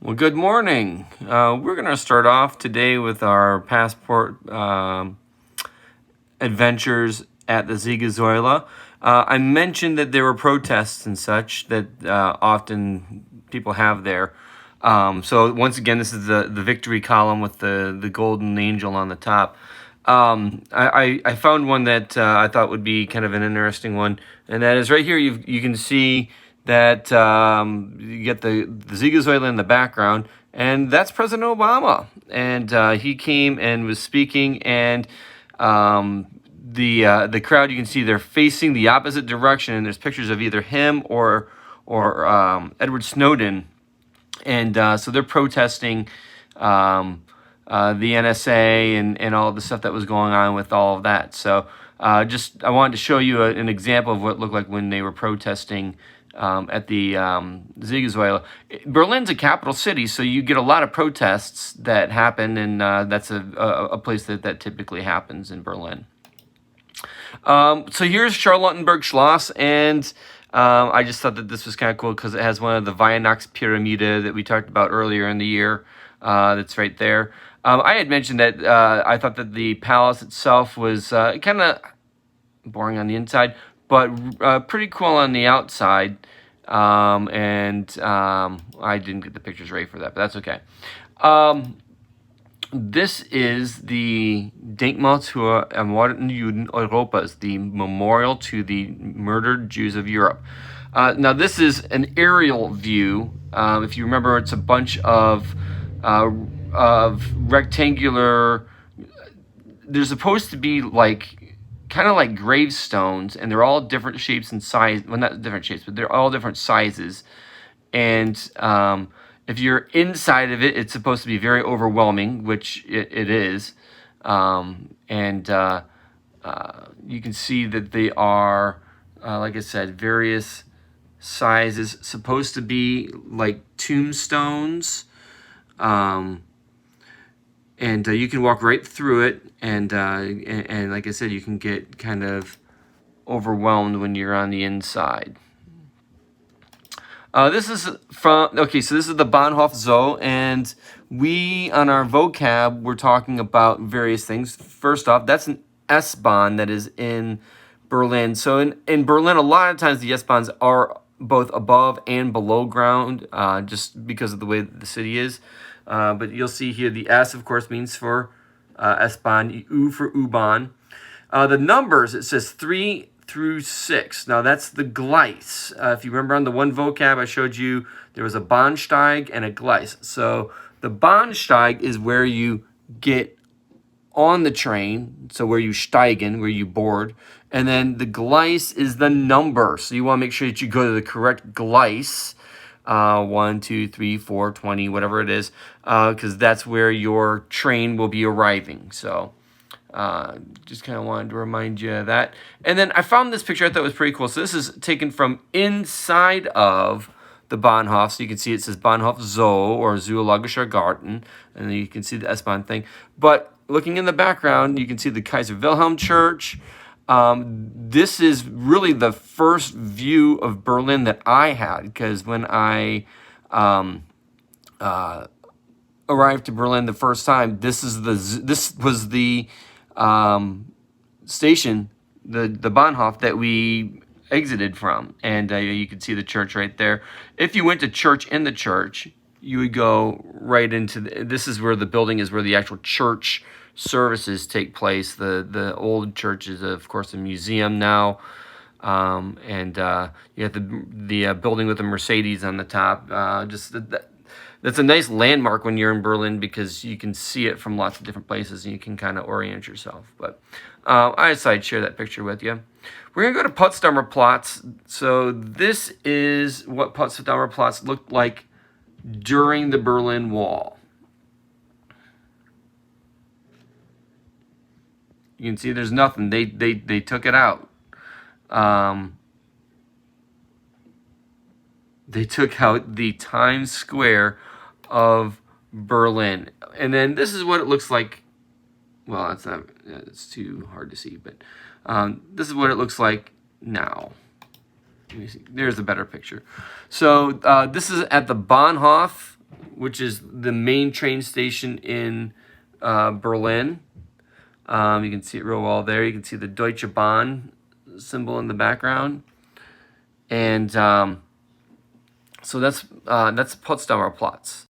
Well, good morning. We're going to start off today with our passport adventures at the Siegessäule. I mentioned that there were protests and such that often people have there. So once again, this is the victory column with the golden angel on the top. I found one that I thought would be kind of an interesting one, and that is right here. You can see that you get the Siegessäule in the background, and that's President Obama. And he came and was speaking, and the crowd, you can see they're facing the opposite direction, and there's pictures of either him or Edward Snowden, and so they're protesting the NSA and all the stuff that was going on with all of that. So I wanted to show you an example of what it looked like when they were protesting at the Siegessäule. Berlin's a capital city, so you get a lot of protests that happen, and that's a place that typically happens in Berlin. So here's Charlottenburg Schloss, and I just thought that this was kind of cool because it has one of the Weihnachtspyramide that we talked about earlier in the year. That's right there. I had mentioned that I thought that the palace itself was kind of boring on the inside, but pretty cool on the outside. I didn't get the pictures right for that, but that's okay. This is the Denkmal zur ermordeten Juden Europas, the memorial to the murdered Jews of Europe. Now, this is an aerial view. If you remember, it's a bunch of rectangular. They're supposed to be kind of like gravestones, and they're all different shapes and size. Well, not different shapes, but they're all different sizes. And if you're inside of it, it's supposed to be very overwhelming, which it is. You can see that they are, like I said, various sizes, supposed to be like tombstones. You can walk right through it, and like I said, you can get kind of overwhelmed when you're on the inside. This is so this is the Bahnhof Zoo, and we, on our vocab, we're talking about various things. First off, that's an S-Bahn that is in Berlin. So in Berlin, a lot of times the S-Bahns are both above and below ground, just because of the way that the city is. But you'll see here the S, of course, means for S-Bahn, U for U-Bahn. The numbers, it says 3 through 6. Now, that's the Gleis. If you remember on the one vocab I showed you, there was a Bahnsteig and a Gleis. So the Bahnsteig is where you get on the train, so where you steigen, where you board. And then the Gleis is the number. So you want to make sure that you go to the correct Gleis. 1, 2, 3, 4, 20, whatever it is, because that's where your train will be arriving. So just kind of wanted to remind you of that. And then I found this picture I thought was pretty cool. So this is taken from inside of the Bahnhof. So you can see it says Bahnhof Zoo or Zoologischer Garten, and then you can see the S-Bahn thing. But looking in the background, you can see the Kaiser Wilhelm Church. This is really the first view of Berlin that I had, because when I arrived to Berlin the first time, this was the station, the Bahnhof that we exited from, and you can see the church right there. If you went to church in the church, you would go right into this is where the building is, where the actual church services take place. The old church is, of course, a museum now, and you have the building with the Mercedes on the top. That's a nice landmark when you're in Berlin, because you can see it from lots of different places and you can kind of orient yourself. But I decided to share that picture with you. We're going to go to Potsdamer Platz. So this is what Potsdamer Platz looked like during the Berlin Wall. You can see there's nothing. They took it out. They took out the Times Square of Berlin. And then this is what it looks like. Well, it's too hard to see, but this is what it looks like now. Let me see. There's a better picture. So this is at the Bahnhof, which is the main train station in Berlin. You can see it real well there. You can see the Deutsche Bahn symbol in the background. And so that's Potsdamer Platz.